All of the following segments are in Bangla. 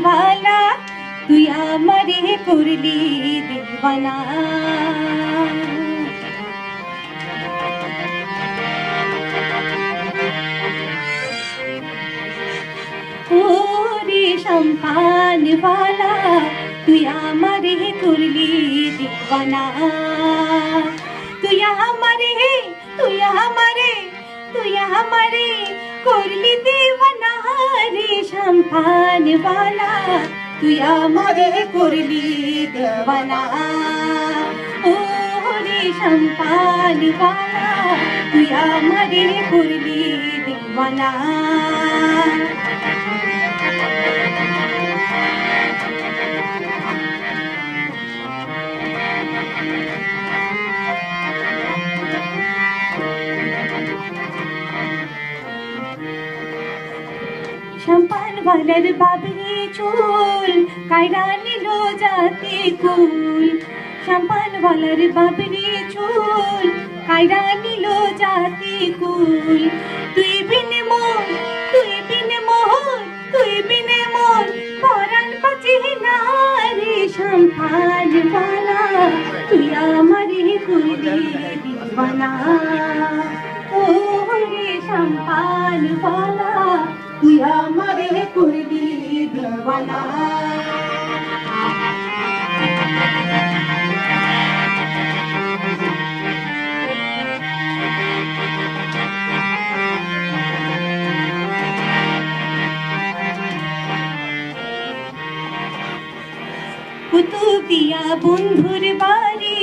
वाला তুই আমারে করলি দিওয়ানা ওরে সম্পান वाला তুই আমারে করলি দিওয়ানা তুই আমারে করলি দিওয়ানা রে সম্পান वाला তুই আমারে করলি দিওয়ানা ও রে সম্পান वाला তুই আমারে করলি দিওয়ানা সম্পান वालाর বাবরি চুল কায়রা নিল জাতি কুল সম্পান वालाর বাবরি চুল কায়রা নিল জাতি কুল তুই বিনে মোর পরাণ বাঁচে না রে সম্পান वाला তুই আমারে করলি দিওয়ানা ও রে সম্পান वाला তুই আমারে করলি দিওয়ানা কুতুবিয়া বন্ধুর বাড়ি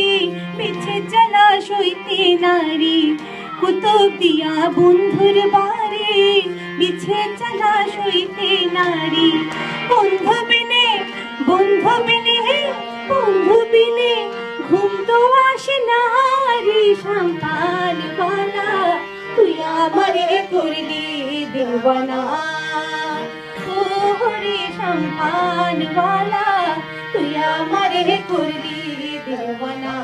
মিছে জলাশয়তে নারী কুতুবিয়া বন্ধুর বাড়ি মিছে জলাশয়তে নারী বন্ধু বিনে ঘুম তো আসে না রে সম্পান वाला তুই আমারে করলি দিওয়ানা ও রে সম্পান वाला তুই আমারে করলি দিওয়ানা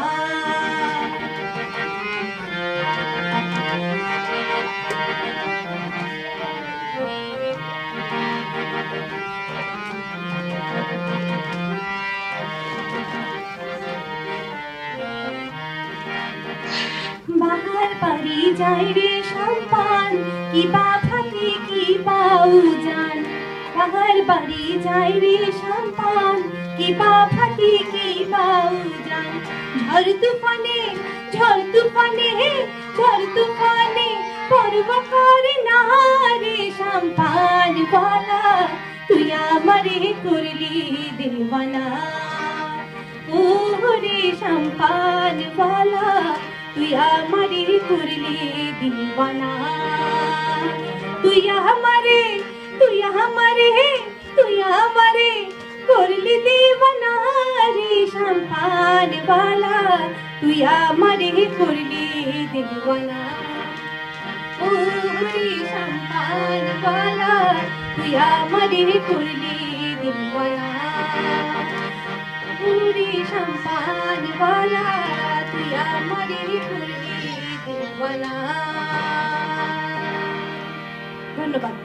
বাহার বাড়ি যাই রে সম্পান কি বাফাতে কি পাউ জান বাহার বাড়ি যাই রে সম্পান কি বাফাতে কি পাউ জান ঝড় তুফানে পর্ব করে না রে সম্পান वाला তুই আমারে করলি দিওয়ানা ও রে সম্পান वाला তুই আমারে করলি দিওয়ানা তুই আমারে করলি দিওয়ানা রে সম্পান वाला তুই আমারে করলি দিওয়ানা ও রে সম্পান वाला তুই আমারে করলি দিওয়ানা ও রে সম্পান वाला তুই আমারে করলি দিওয়ানা ধন্যবাদ।